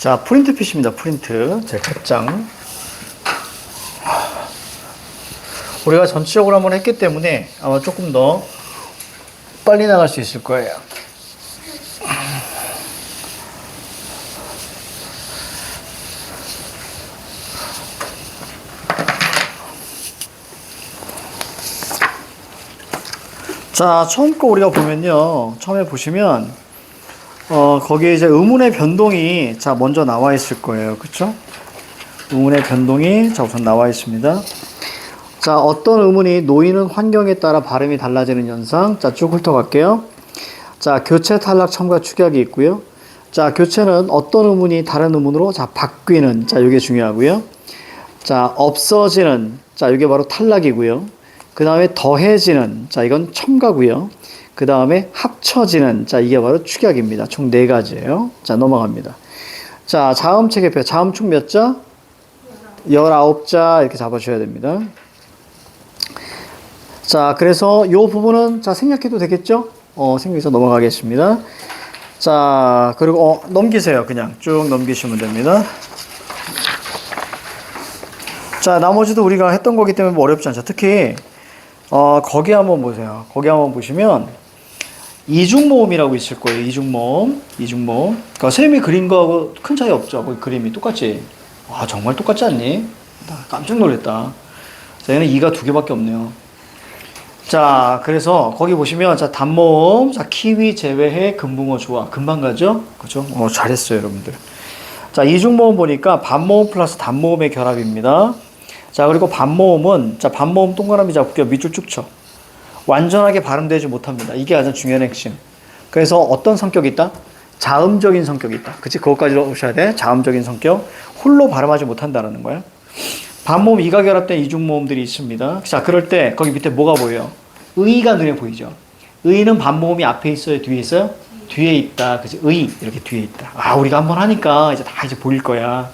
자, 프린트 핏입니다. 프린트. 제 갓장. 우리가 전체적으로 한번 했기 때문에 아마 조금 더 빨리 나갈 수 있을 거예요. 자, 처음 거 우리가 보면요. 처음에 보시면 거기에 이제 의문의 변동이 자 먼저 나와 있을 거예요. 그쵸? 의문의 변동이 자 우선 나와 있습니다. 자, 어떤 의문이 놓이는 환경에 따라 발음이 달라지는 현상. 자, 쭉 훑어갈게요. 자, 교체, 탈락, 첨가, 축약이 있고요. 자, 교체는 어떤 의문이 다른 의문으로 자 바뀌는. 자, 이게 중요하고요. 자, 없어지는. 자, 이게 바로 탈락이고요. 그 다음에 더해지는. 자, 이건 첨가고요. 그 다음에 합쳐지는. 자, 이게 바로 축약입니다. 총 4가지예요. 자, 넘어갑니다. 자, 자음체계표. 자음축 몇 자? 19자 이렇게 잡아주셔야 됩니다. 자, 그래서 이 부분은 자 생략해도 되겠죠? 생략해서 넘어가겠습니다. 자, 그리고 넘기세요. 그냥 쭉 넘기시면 됩니다. 자, 나머지도 우리가 했던 거기 때문에 뭐 어렵지 않죠. 특히 거기 한번 보세요. 거기 한번 보시면 이중모음이라고 있을 거예요. 이중모음. 그러니까 쌤이 그린 거하고 큰 차이 없죠. 거기 그림이 똑같지? 와, 정말 똑같지 않니? 나 깜짝 놀랐다. 자, 얘는 2가 2개밖에 없네요. 자, 그래서 거기 보시면 자 단모음, 자 키위 제외해 금붕어 좋아. 금방 가죠? 그죠? 잘했어요, 여러분들. 자, 이중모음 보니까 반모음 플러스 단모음의 결합입니다. 자, 그리고 반모음은 자 반모음 동그라미 잡고요. 밑줄 쭉 쳐. 완전하게 발음되지 못합니다. 이게 가장 중요한 핵심. 그래서 어떤 성격이 있다? 자음적인 성격이 있다. 그치? 그것까지 오셔야 돼. 자음적인 성격. 홀로 발음하지 못한다는 거야. 반모음 2가 결합된 이중모음들이 있습니다. 자, 그럴 때 거기 밑에 뭐가 보여요? 의가 눈에 보이죠? 의는 반모음이 앞에 있어요? 뒤에 있어요? 뒤에 있다. 그치? 의 이렇게 뒤에 있다. 아, 우리가 한번 하니까 이제 다 이제 보일 거야.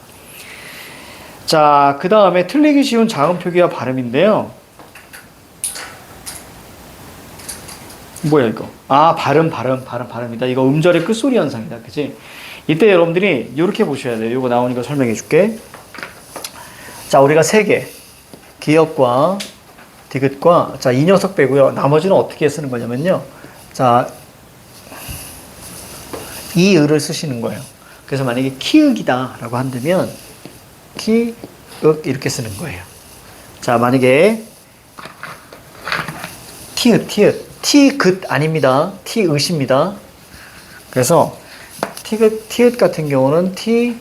자, 그 다음에 틀리기 쉬운 자음 표기와 발음인데요. 뭐야 이거? 아, 발음이다. 이거 음절의 끝소리 현상이다. 그치? 이때 여러분들이 이렇게 보셔야 돼요. 이거 나오니까 설명해 줄게. 자, 우리가 3개. 기역과 디귿과 자, 이 녀석 빼고요. 나머지는 어떻게 쓰는 거냐면요. 자, 이 을을 쓰시는 거예요. 그래서 만약에 키읔이다 라고 한다면 키읔 이렇게 쓰는 거예요. 자, 만약에 티귿 아닙니다. 티읒입니다. 그래서 티읒 같은 경우는 티읒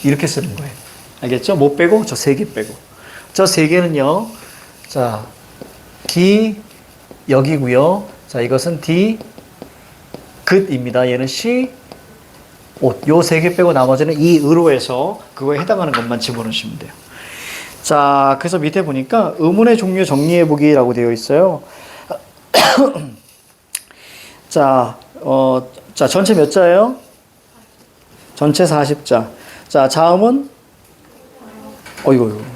이렇게 쓰는 거예요. 알겠죠? 못 빼고 저 3개 빼고. 저 3개는요. 자, 여기고요. 자, 이것은 디귿입니다. 얘는 옷. 요 3개 빼고 나머지는 이 으로 해서 그거에 해당하는 것만 집어넣으시면 돼요. 자, 그래서 밑에 보니까 의문의 종류 정리해 보기라고 되어 있어요. 자, 자, 전체 몇 자예요? 전체 40자. 자, 자음은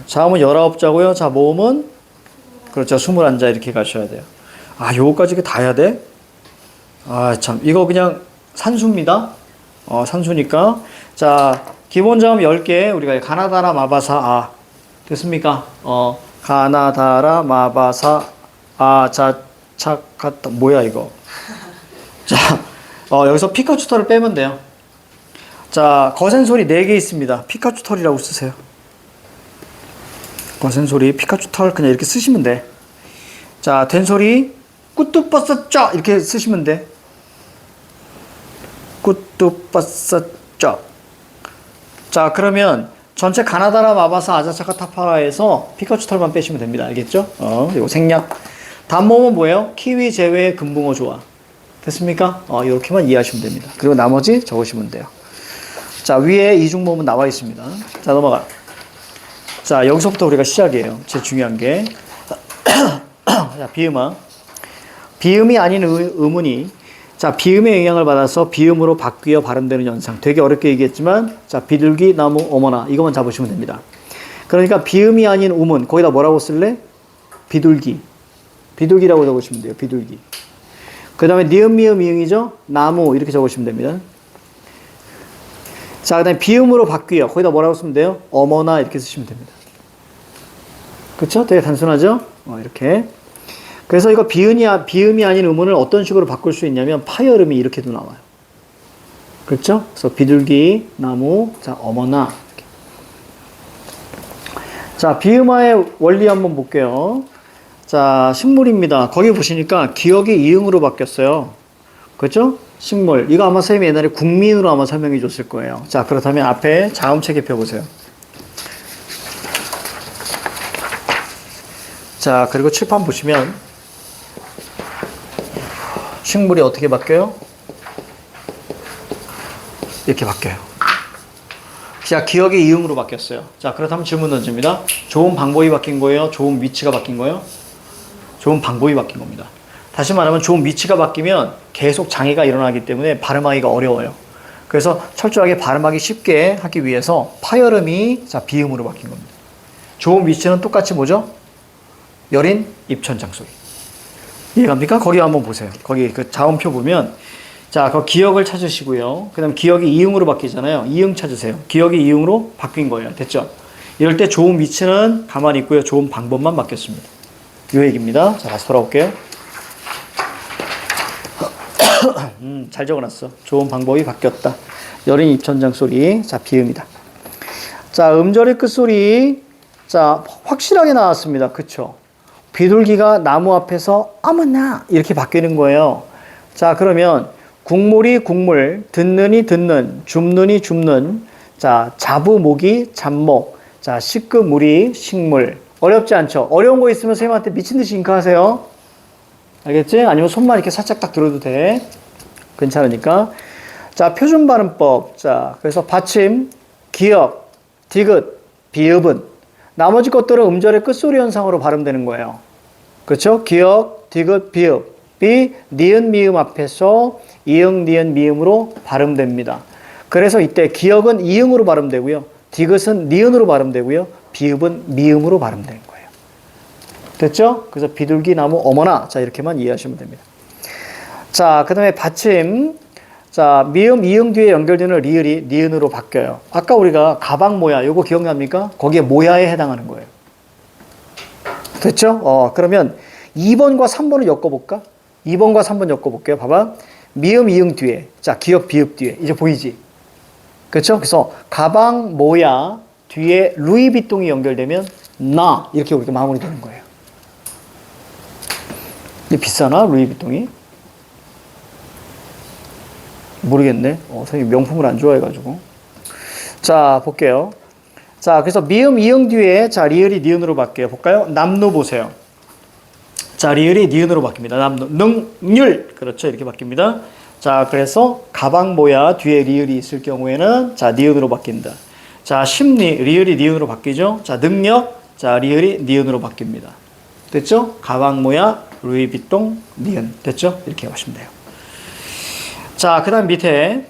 자음은 19자고요. 자, 모음은 그렇죠. 21자 이렇게 가셔야 돼요. 아, 요거까지 다 해야 돼? 아, 참. 이거 그냥 산수입니다. 산수니까. 자, 기본 자음 10개. 우리가 가나다라 마바사 아. 됐습니까? 가나다라 마바사 아. 자, 착하다. 뭐야 이거? 자, 여기서 피카츄 털을 빼면 돼요. 자, 거센 소리 4개 있습니다. 피카츄 털이라고 쓰세요. 거센 소리 피카츄 털 그냥 이렇게 쓰시면 돼. 자, 된 소리 꾸뚜빠싸쩌 이렇게 쓰시면 돼. 꾸뚜빠싸쩌. 자, 그러면 전체 가나다라 마바사 아자차카 타파라에서 피카츄 털만 빼시면 됩니다. 알겠죠? 이거 생략. 단모음은 뭐예요? 키위 제외 금붕어 좋아. 됐습니까? 이렇게만 이해하시면 됩니다. 그리고 나머지 적으시면 돼요. 자, 위에 이중모음은 나와 있습니다. 자, 넘어가. 자, 여기서부터 우리가 시작이에요. 제일 중요한 게. 자, 비음아. 비음이 아닌 의문이 자, 비음의 영향을 받아서 비음으로 바뀌어 발음되는 현상. 되게 어렵게 얘기했지만 자, 비둘기, 나무, 어머나 이것만 잡으시면 됩니다. 그러니까 비음이 아닌 우문 거기다 뭐라고 쓸래? 비둘기라고 적으시면 돼요. 비둘기. 그 다음에 니은, 미음, 이응이죠? 나무 이렇게 적으시면 됩니다. 자, 그 다음에 비음으로 바뀌어요. 거기다 뭐라고 쓰면 돼요? 어머나 이렇게 쓰시면 됩니다. 그쵸? 되게 단순하죠? 이렇게. 그래서 이거 비음이 아닌 음운을 어떤 식으로 바꿀 수 있냐면 파열음이 이렇게도 나와요. 그렇죠? 그래서 비둘기, 나무, 자, 어머나. 이렇게. 자, 비음화의 원리 한번 볼게요. 자, 식물입니다. 거기 보시니까 기억이 이응으로 바뀌었어요. 그렇죠? 식물. 이거 아마 선생님이 옛날에 국민으로 아마 설명해 줬을 거예요. 자, 그렇다면 앞에 자음체계 펴보세요. 자, 그리고 칠판 보시면 식물이 어떻게 바뀌어요? 이렇게 바뀌어요. 자, 기억이 이응으로 바뀌었어요. 자, 그렇다면 질문 던집니다. 좋은 방법이 바뀐 거예요? 좋은 위치가 바뀐 거예요? 좋은 방법이 바뀐 겁니다. 다시 말하면 좋은 위치가 바뀌면 계속 장애가 일어나기 때문에 발음하기가 어려워요. 그래서 철저하게 발음하기 쉽게 하기 위해서 파열음이 자, 비음으로 바뀐 겁니다. 좋은 위치는 똑같이 뭐죠? 여린 입천장소리. 이해갑니까? 거기 한번 보세요. 거기 그 자음표 보면 자, 그 기억을 찾으시고요. 그 다음 기억이 이응으로 바뀌잖아요. 이응 찾으세요. 기억이 이응으로 바뀐 거예요. 됐죠? 이럴 때 좋은 위치는 가만히 있고요. 좋은 방법만 바뀌었습니다. 이 얘기입니다. 자, 다시 돌아올게요. 잘 적어놨어. 좋은 방법이 바뀌었다. 여린 입천장 소리. 자, 비음이다. 자, 음절의 끝소리. 자, 확실하게 나왔습니다. 그쵸? 비둘기가 나무 앞에서 어머나 이렇게 바뀌는 거예요. 자, 그러면 국물이 국물, 듣는이 듣는, 줍는이 줍는, 자, 자부목이 잡목, 자, 식구물이 식물. 어렵지 않죠? 어려운 거 있으면 선생님한테 미친 듯이 잉크하세요. 알겠지? 아니면 손만 이렇게 살짝 딱 들어도 돼. 괜찮으니까. 자, 표준 발음법. 자, 그래서 받침, 기역, 디귿, 비읍은 나머지 것들은 음절의 끝소리 현상으로 발음되는 거예요. 그렇죠? 기역, 디귿, 비읍. 비, 니은, 미음 앞에서 이응, 니은, 미음으로 발음됩니다. 그래서 이때 기역은 이응으로 발음되고요. 디귿은 니은으로 발음되고요. 비읍은 미음으로 발음되는 거예요. 됐죠? 그래서 비둘기, 나무, 어머나. 자, 이렇게만 이해하시면 됩니다. 자, 그 다음에 받침. 자, 미음, 이응 뒤에 연결되는 리을이 니은으로 바뀌어요. 아까 우리가 가방 모야, 요거 기억납니까? 거기에 모야에 해당하는 거예요. 됐죠? 그러면 2번과 3번을 엮어볼까? 2번과 3번 엮어볼게요. 봐봐. 미음, 이응 뒤에. 자, 기역, 비읍 뒤에. 이제 보이지? 그렇죠? 그래서 가방, 모야 뒤에 루이비통이 연결되면 나 이렇게 우리가 마무리되는 거예요. 이게 비싸나? 루이비통이? 모르겠네. 선생님 명품을 안 좋아해가지고. 자, 볼게요. 자, 그래서 미음, 이응 뒤에 자, 리을이 니은으로 바뀌어요. 볼까요? 남루 보세요. 자, 리을이 니은으로 바뀝니다. 남루, 능률. 그렇죠. 이렇게 바뀝니다. 자, 그래서 가방 모야 뒤에 리을이 있을 경우에는 자, 니은으로 바뀐다. 자, 심리, 리을이 니은으로 바뀌죠. 자, 능력, 자, 리을이 니은으로 바뀝니다. 됐죠? 가방 모야, 루이비통, 니은. 됐죠? 이렇게 하시면 돼요. 자, 그 다음 밑에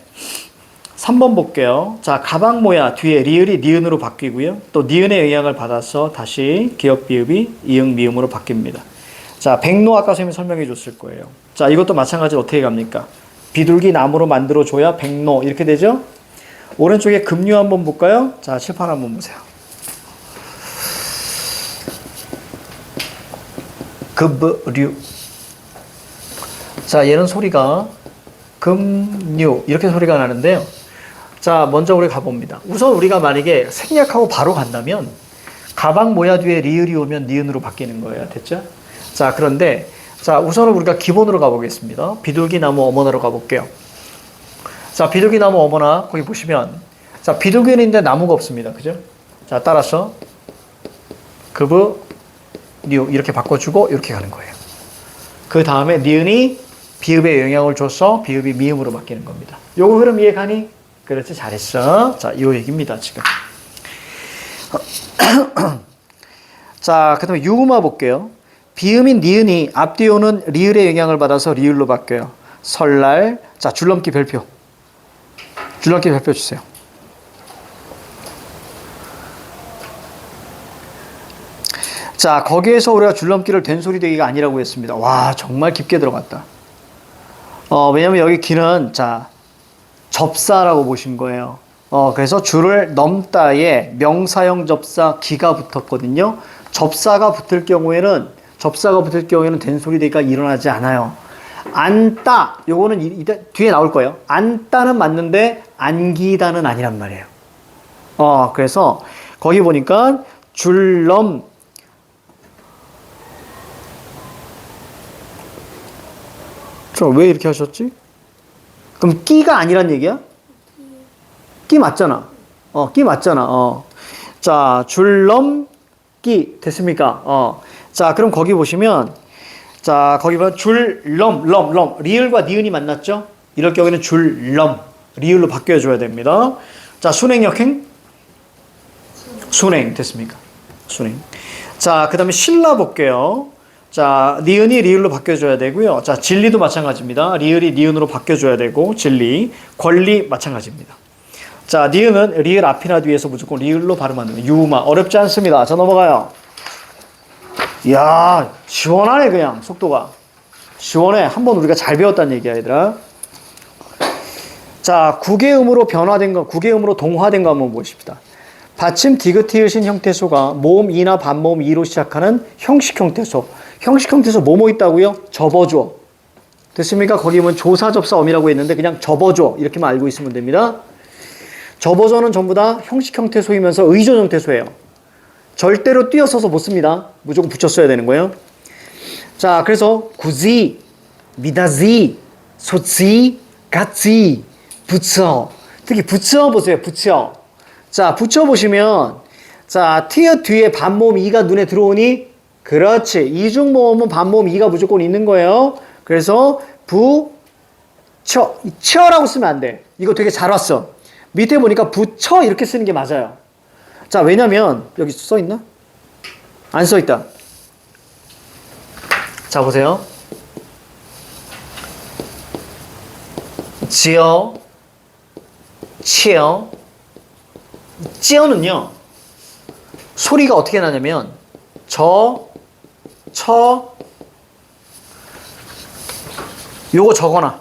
3번 볼게요. 자, 가방 모야 뒤에 리을이 니은으로 바뀌고요. 또 니은의 영향을 받아서 다시 기역 비읍이 이응 미음으로 바뀝니다. 자, 백로 아까 선생님이 설명해 줬을 거예요. 자, 이것도 마찬가지로 어떻게 갑니까? 비둘기 나무로 만들어줘야 백로 이렇게 되죠? 오른쪽에 급류 한번 볼까요? 자, 칠판 한번 보세요. 급류. 자, 얘는 소리가 급류 이렇게 소리가 나는데요. 자, 먼저 우리 가봅니다. 우선 우리가 만약에 생략하고 바로 간다면 가방 모야 뒤에 리을이 오면 니은으로 바뀌는 거예요. 됐죠? 자, 그런데 자, 우선은 우리가 기본으로 가보겠습니다. 비둘기 나무 어머나로 가볼게요. 자, 비둘기 나무 어머나 거기 보시면 자, 비둘기는 있는데 나무가 없습니다. 그죠? 자, 따라서 급으 뉴 이렇게 바꿔주고 이렇게 가는 거예요. 그 다음에 니은이 비읍에 영향을 줘서 비읍이 미음으로 바뀌는 겁니다. 요거 흐름 이해 가니? 그렇지, 잘했어. 자, 요 얘기입니다, 지금. 자, 그 다음에 유음화 볼게요. 비음인 니은이 앞뒤 오는 리을의 영향을 받아서 리을로 바뀌어요. 설날. 자, 줄넘기 별표. 줄넘기 별표 주세요. 자, 거기에서 우리가 줄넘기를 된소리되기가 아니라고 했습니다. 와, 정말 깊게 들어갔다. 왜냐면 여기 기는 자, 접사라고 보신 거예요. 그래서 줄을 넘다에 명사형 접사 기가 붙었거든요. 접사가 붙을 경우에는 된소리가 일어나지 않아요. 안따, 요거는 뒤에 나올 거예요. 안따는 맞는데 안기다는 아니란 말이에요. 그래서 거기 보니까 줄넘 저 왜 이렇게 하셨지? 그럼 끼가 아니란 얘기야? 끼 맞잖아. 끼 맞잖아. 자, 줄넘기 됐습니까? 자, 그럼 거기 보시면 자, 거기 보면 럼 리을과 니은이 만났죠? 이럴 경우에는 줄넘 리을로 바뀌어 줘야 됩니다. 자, 순행역행 순행 됐습니까? 순행. 자, 그다음에 신라 볼게요. 자, 니은이 리을로 바뀌어줘야 되고요. 자, 진리도 마찬가지입니다. 리을이 니은으로 바뀌어줘야 되고, 진리, 권리 마찬가지입니다. 자, 니은은 리을 앞이나 뒤에서 무조건 리을로 발음하는 유마. 어렵지 않습니다. 자, 넘어가요. 이야, 시원하네, 그냥, 속도가. 시원해. 한번 우리가 잘 배웠다는 얘기야, 얘들아. 자, 국외음으로 변화된 거, 국외음으로 동화된 거 한번 보십시다. 받침 디귿티읕인 형태소가 모음 이나 반모음 이로 시작하는 형식 형태소. 형식 형태소 뭐뭐 있다고요? 접어줘. 됐습니까? 거기 보면 조사접사엄이라고 했는데 그냥 접어줘. 이렇게만 알고 있으면 됩니다. 접어줘는 전부 다 형식 형태소이면서 의존 형태소예요. 절대로 뛰어서서 못 씁니다. 무조건 붙였어야 되는 거예요. 자, 그래서 굳이, 미다지, 소지, 같이, 붙여. 특히 붙여 보세요. 붙여. 자, 붙여보시면, 자, 티읕 뒤에 반모음 이가 눈에 들어오니, 그렇지. 이중모음은 반모음 이가 무조건 있는 거예요. 그래서, 쳐라고 쓰면 안 돼. 이거 되게 잘 왔어. 밑에 보니까 붙여 이렇게 쓰는 게 맞아요. 자, 왜냐면, 여기 써있나? 안 써있다. 자, 보세요. 지어, 치어, 찌어는요, 소리가 어떻게 나냐면, 요거 적어놔.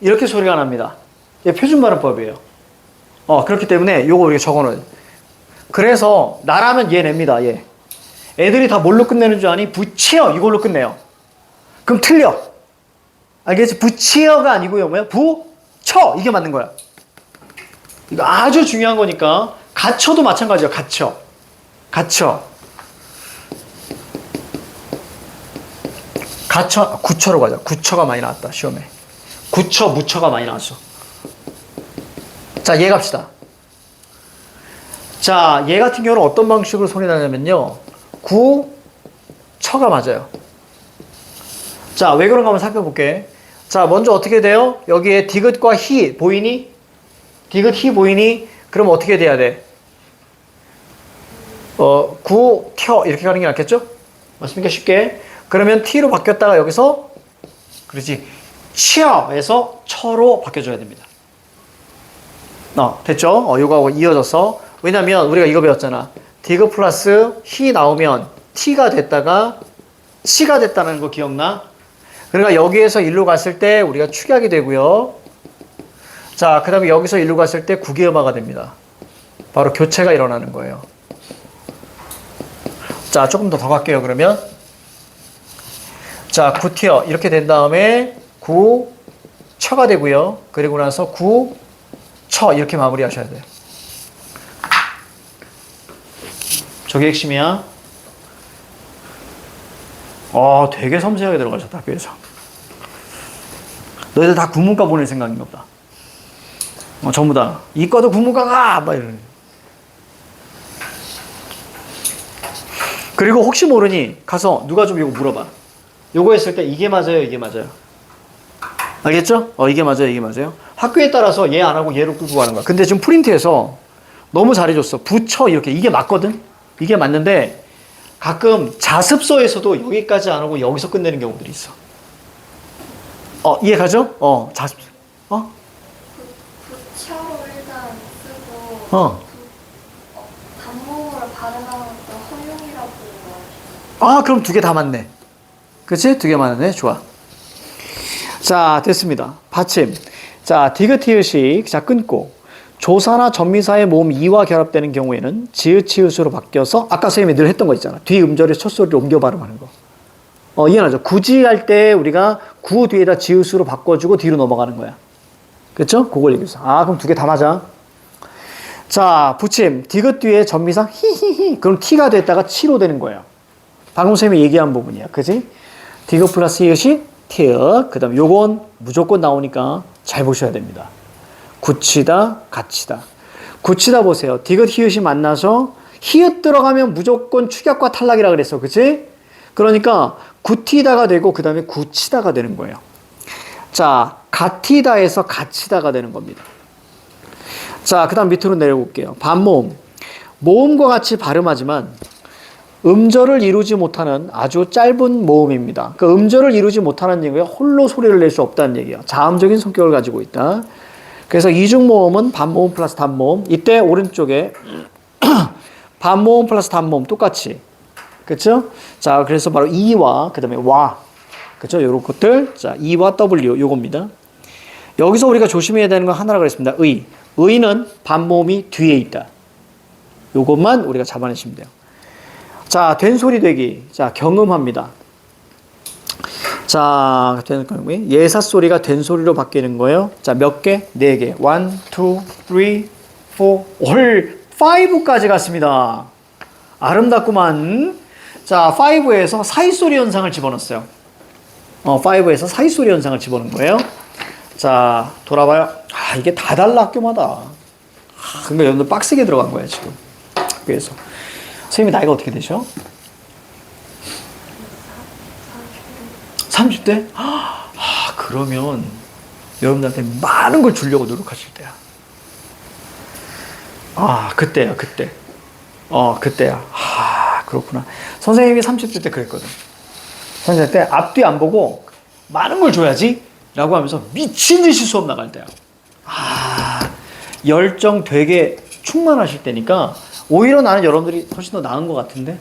이렇게 소리가 납니다. 이게 표준 발음법이에요. 그렇기 때문에 요거 이렇게 적어놔요. 그래서, 나라면 얘 냅니다, 얘. 애들이 다 뭘로 끝내는 줄 아니? 부치어, 이걸로 끝내요. 그럼 틀려. 알겠지? 부치어가 아니고요, 뭐야? 부처! 이게 맞는 거야. 이거 아주 중요한 거니까 갇혀도 마찬가지야. 갇혀 구처로 가자. 구처가 많이 나왔다 시험에. 구처 무처가 많이 나왔어. 자, 얘 갑시다. 자, 얘 같은 경우는 어떤 방식으로 소리 나냐면요, 구처가 맞아요. 자, 왜 그런가 한번 살펴볼게. 자, 먼저 어떻게 돼요? 여기에 디귿과 히 보이니? 디귿 히 보이니? 그럼 어떻게 돼야 돼? 구, 켜 이렇게 가는 게 낫겠죠? 맞습니까? 쉽게. 그러면 t로 바뀌었다가 여기서 그렇지 치어에서 처로 바뀌어줘야 됩니다. 됐죠? 요거하고 이어져서. 왜냐면 우리가 이거 배웠잖아. 디귿 플러스 히 나오면 t가 됐다가 치가 됐다는 거 기억나? 그러니까 여기에서 일로 갔을 때 우리가 축약이 되고요. 자, 그 다음에 여기서 일로 갔을 때 국외음화가 됩니다. 바로 교체가 일어나는 거예요. 자, 조금 더 갈게요, 그러면. 자, 구티어. 이렇게 된 다음에 구처가 되고요. 그리고 나서 구처. 이렇게 마무리 하셔야 돼요. 저게 핵심이야. 되게 섬세하게 들어가셨다, 학교에서. 너희들 다 국문과 보낼 생각인가 보다. 전부 다. 이과도 국문과 가! 막 이러는. 그리고 혹시 모르니 가서 누가 좀 이거 물어봐. 요거 했을 때 이게 맞아요, 이게 맞아요. 알겠죠? 이게 맞아요, 이게 맞아요. 학교에 따라서 얘 안 하고 얘로 끌고 가는 거야. 근데 지금 프린트에서 너무 잘해줬어. 붙여 이렇게. 이게 맞거든? 이게 맞는데 가끔 자습서에서도 여기까지 안 하고 여기서 끝내는 경우들이 있어. 이해 가죠? 자습서. 부처로 일단 쓰고 반목으로 발음하는 것도 허용이라고 말해요. 그럼 두 개 다 맞네. 그치? 두 개 맞네. 좋아. 자, 됐습니다. 받침. 자, 디귿티읕이 자 끊고 조사나 전미사의 모음 이와 결합되는 경우에는 지읒치읒으로 바뀌어서 아까 선생님이 늘 했던 거 있잖아. 뒤 음절의 첫 소리를 옮겨 발음하는 거. 이해하죠? 굳이 할 때 우리가 구 뒤에다 지읒으로 바꿔주고 뒤로 넘어가는 거야. 그렇죠? 그걸 얘기했어. 아, 그럼 두 개 다 맞아. 자, 붙임. 디귿 뒤에 전미사 히히히. 그럼 T가 됐다가 치로 되는 거예요. 방금 선생님이 얘기한 부분이야. 그지? 디귿 플러스 이읒이 티읕. 그 다음 요건 무조건 나오니까 잘 보셔야 됩니다. 굳히다, 갇히다. 굳히다 보세요. 디귿 히읗이 만나서 히읗 들어가면 무조건 축약과 탈락이라 그랬어. 그치? 그러니까 굳히다가 되고 그 다음에 굳히다가 되는 거예요. 자, 갇히다에서 갇히다가 되는 겁니다. 자, 그 다음 밑으로 내려볼게요. 반모음. 모음과 같이 발음하지만 음절을 이루지 못하는 아주 짧은 모음입니다. 그 음절을 이루지 못하는 얘기가 홀로 소리를 낼 수 없다는 얘기예요. 자음적인 성격을 가지고 있다. 그래서 이중모음은 반모음 플러스 단모음. 이때 오른쪽에 반모음 플러스 단모음 똑같이. 그쵸? 자, 그래서 바로 이와 그 다음에 와. 그쵸? 요런 것들. 자, 이와 W 요겁니다. 여기서 우리가 조심해야 되는 건 하나라 그랬습니다. 의. 의는 반모음이 뒤에 있다. 요것만 우리가 잡아내시면 돼요. 자, 된소리 되기. 자, 경음합니다. 자, 예사 소리가 된소리로 바뀌는 거예요. 자, 몇 개? 4개. 1, 2, 3, 4, 올 5까지 갔습니다. 아름답구만. 자, 5에서 사이소리 현상을 집어넣었어요. 5에서 사이소리 현상을 집어넣은 거예요. 자, 돌아봐요. 아, 이게 다 달라, 학교마다. 그러니까 여러분들 빡세게 들어간 거예요, 지금. 그래서. 선생님이 나이가 어떻게 되셔? 30대? 아, 그러면 여러분들한테 많은 걸 주려고 노력하실 때야. 아, 그때야, 그때. 그때야. 아, 그렇구나. 선생님이 30대 때 그랬거든. 선생님 때 앞뒤 안 보고 많은 걸 줘야지 라고 하면서 미친 듯이 수업 나갈 때야. 아, 열정 되게 충만하실 때니까 오히려 나는 여러분들이 훨씬 더 나은 것 같은데?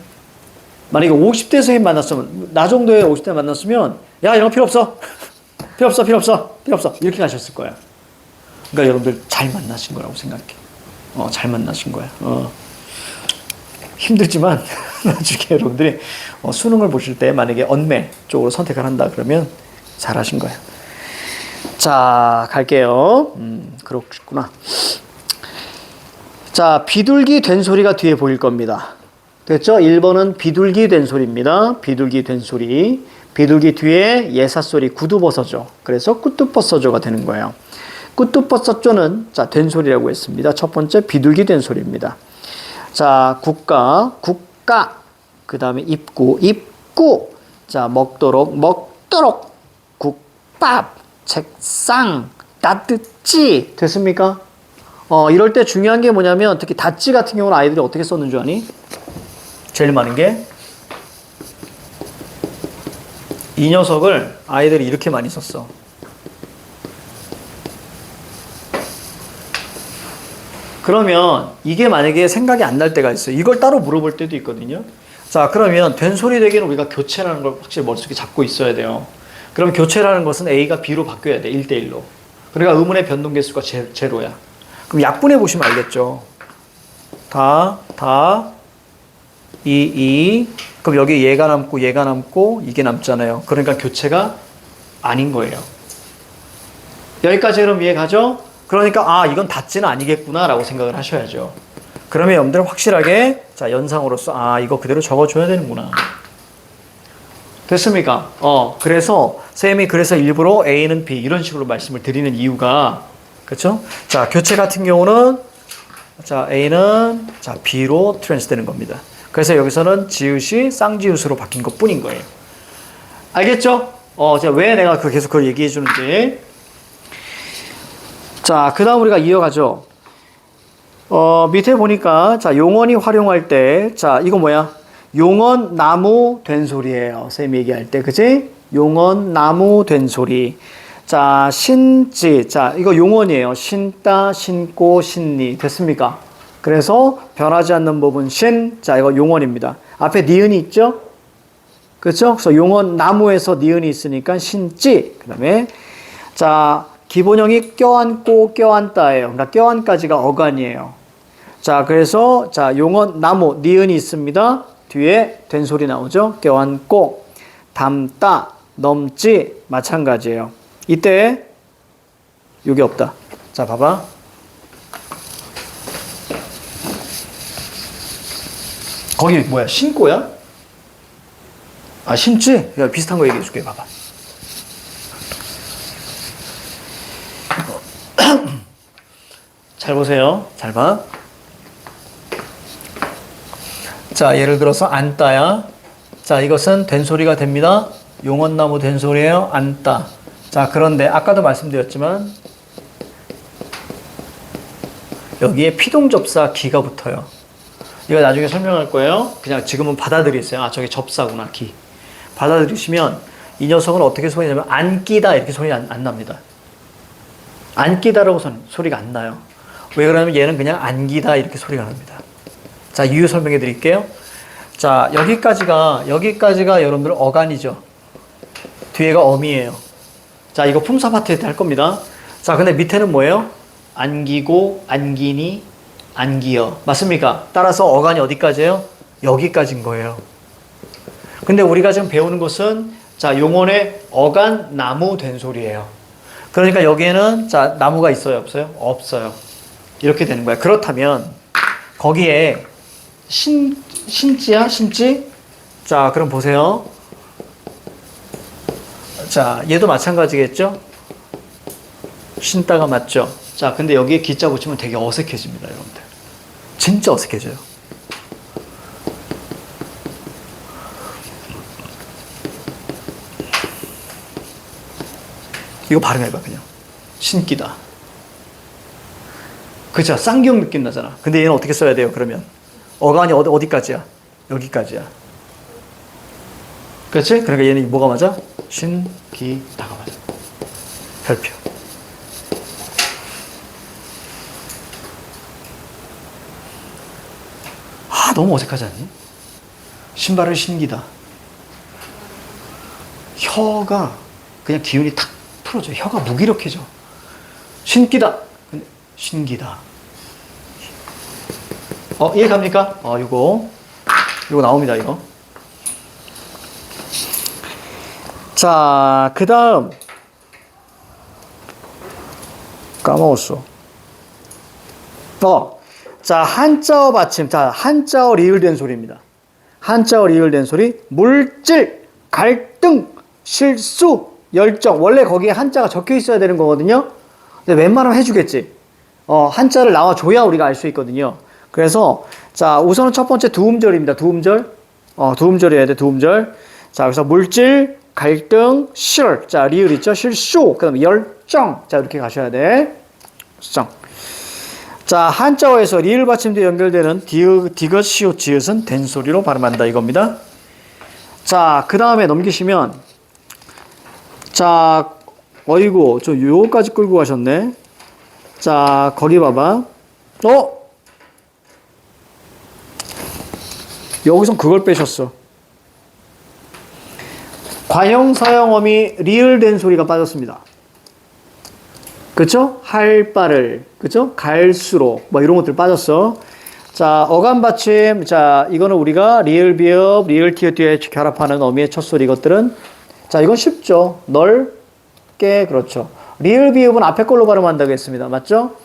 만약에 50대 선생님 만났으면, 나 정도의 50대 만났으면, 야, 이런 거 필요 없어. 필요 없어, 필요 없어, 필요 없어. 이렇게 가셨을 거야. 그러니까 여러분들 잘 만나신 거라고 생각해. 잘 만나신 거야. 힘들지만, 나중에 여러분들이 수능을 보실 때 만약에 언매 쪽으로 선택을 한다 그러면 잘 하신 거야. 자, 갈게요. 그렇구나. 자, 비둘기 된 소리가 뒤에 보일 겁니다. 됐죠? 1번은 비둘기 된 소리입니다. 비둘기 된 소리. 비둘기 뒤에 예사소리 구두벗어져. 그래서 꾸뚜벗어져가 되는 거예요. 꾸뚜벗어져는 자, 된 소리라고 했습니다. 첫 번째 비둘기 된 소리입니다. 자, 국가, 국가. 그 다음에 입구, 입구. 자, 먹도록, 먹도록. 국밥, 책상, 따뜻지. 됐습니까? 이럴 때 중요한 게 뭐냐면 특히 닷지 같은 경우는 아이들이 어떻게 썼는 줄 아니? 제일 많은 게 이 녀석을 아이들이 이렇게 많이 썼어. 그러면 이게 만약에 생각이 안 날 때가 있어요. 이걸 따로 물어볼 때도 있거든요. 자, 그러면 된 소리 되기는 우리가 교체라는 걸 확실히 머릿속에 잡고 있어야 돼요. 그럼 교체라는 것은 A가 B로 바뀌어야 돼. 1대1로. 그러니까 의문의 변동 개수가 제로야. 그럼 약분해 보시면 알겠죠. 그럼 여기 얘가 남고 이게 남잖아요. 그러니까 교체가 아닌 거예요. 여기까지 그럼 이해가죠? 그러니까 이건 닷지는 아니겠구나 라고 생각을 하셔야죠. 그러면 여러분들 확실하게 자, 연상으로서 이거 그대로 적어줘야 되는구나. 됐습니까? 그래서 쌤이 그래서 일부러 A는 B 이런 식으로 말씀을 드리는 이유가 그렇죠? 자, 교체 같은 경우는 자, A는 자, B로 트랜스 되는 겁니다. 그래서 여기서는 지읒이 쌍지읒으로 바뀐 것 뿐인 거예요. 알겠죠? 제가 왜 내가 계속 그걸 얘기해 주는지. 자, 그 다음 우리가 이어가죠. 밑에 보니까 자, 용언이 활용할 때 자, 이거 뭐야? 용언 나무 된 소리예요. 쌤이 얘기할 때, 그지? 용언 나무 된 소리. 자, 신지. 자, 이거 용언이에요. 신다, 신고, 신니. 됐습니까? 그래서 변하지 않는 부분 신. 자, 이거 용언입니다. 앞에 니은이 있죠? 그렇죠? 그래서 용언 나무에서 니은이 있으니까 신지. 그다음에 자, 기본형이 껴안고 껴안다예요. 그러니까 껴안까지가 어간이에요. 자, 그래서 자, 용언 나무 니은이 있습니다. 뒤에 된소리 나오죠. 껴안고 담다 넘지 마찬가지예요. 이때 요게 없다. 자, 봐봐. 거기 뭐야? 신고야? 아, 신지? 야, 비슷한 거 얘기해 줄게. 봐봐. 잘 보세요. 잘 봐. 자, 예를 들어서 안따야. 자, 이것은 된소리가 됩니다. 용언나무 된소리예요. 안따. 자, 그런데 아까도 말씀드렸지만 여기에 피동접사 기가 붙어요. 이거 나중에 설명할 거예요. 그냥 지금은 받아들이세요. 아, 저게 접사구나, 기. 받아들이시면 이 녀석은 어떻게 소리 나면 안끼다 이렇게 소리 안 납니다. 안끼다라고 소리가 안 나요. 왜 그러냐면 얘는 그냥 안기다 이렇게 소리가 납니다. 자, 이유 설명해 드릴게요. 자, 여기까지가 여러분들 어간이죠. 뒤에가 어미예요. 자, 이거 품사 파트 때 할 겁니다. 자, 근데 밑에는 뭐예요? 안기고, 안기니, 안기어. 맞습니까? 따라서 어간이 어디까지예요? 여기까지인 거예요. 근데 우리가 지금 배우는 것은 자, 용언의 어간 나무 된소리예요. 그러니까 여기에는 자, 나무가 있어요, 없어요? 없어요. 이렇게 되는 거야. 그렇다면 거기에 신지야? 신지? 자, 그럼 보세요. 자, 얘도 마찬가지겠죠? 신따가 맞죠? 자, 근데 여기에 기자 붙이면 되게 어색해집니다, 여러분들. 진짜 어색해져요. 이거 발음해봐, 그냥. 신기다. 그죠? 쌍기역 느낌 나잖아. 근데 얘는 어떻게 써야 돼요, 그러면? 어간이 어디까지야? 여기까지야. 그렇지? 그러니까 얘는 뭐가 맞아? 신기다가 맞아. 별표. 아, 너무 어색하지 않니? 신발을 신기다. 혀가 그냥 기운이 탁 풀어져. 혀가 무기력해져. 신기다. 근데 신기다. 이해 갑니까? 요거 나옵니다, 이거. 자, 그 다음. 까먹었어. 자, 한자어 받침. 자, 한자어 리을된 소리입니다. 한자어 리을된 소리. 물질, 갈등, 실수, 열정. 원래 거기에 한자가 적혀 있어야 되는 거거든요. 근데 웬만하면 해주겠지. 한자를 나와줘야 우리가 알 수 있거든요. 그래서, 자, 우선은 첫 번째 두음절입니다. 두음절. 두음절이어야 돼, 두음절. 자, 그래서 물질, 갈등, 실. 자, 리을 있죠? 실수. 그 다음에 열정. 자, 이렇게 가셔야 돼. 정. 자, 한자어에서 리을 받침도 연결되는 디귿, 시옷, 지읒은 된소리로 발음한다 이겁니다. 자, 그 다음에 넘기시면, 자, 어이구, 저 요거까지 끌고 가셨네. 자, 거기 봐봐. 여기선 그걸 빼셨어. 과형사형어미 리을된 소리가 빠졌습니다. 그쵸? 할 바를, 그쵸? 갈수록, 뭐 이런 것들 빠졌어. 자, 어감 받침. 자, 이거는 우리가 리을 비읍, 리을 티읕 뒤에 결합하는 어미의 첫 소리 이것들은. 자, 이건 쉽죠. 넓게, 그렇죠. 리을 비읍은 앞에 걸로 발음한다고 했습니다. 맞죠?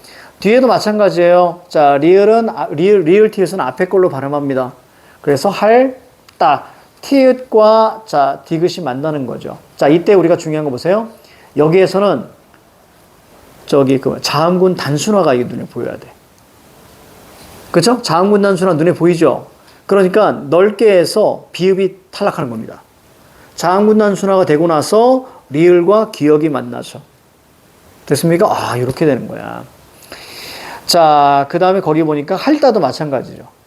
뒤에도 마찬가지예요. 자, 리을 티읕은 앞에 걸로 발음합니다. 그래서 할, 따, 티읕과 자, 디귿이 만나는 거죠. 자, 이때 우리가 중요한 거 보세요. 여기에서는 자음군 단순화가 이게 눈에 보여야 돼. 그쵸? 자음군 단순화 눈에 보이죠? 그러니까 넓게 해서 비읍이 탈락하는 겁니다. 자음군 단순화가 되고 나서 리을과 기역이 만나죠. 됐습니까? 아, 이렇게 되는 거야. 자, 그 다음에 거기 보니까 할따도 마찬가지죠.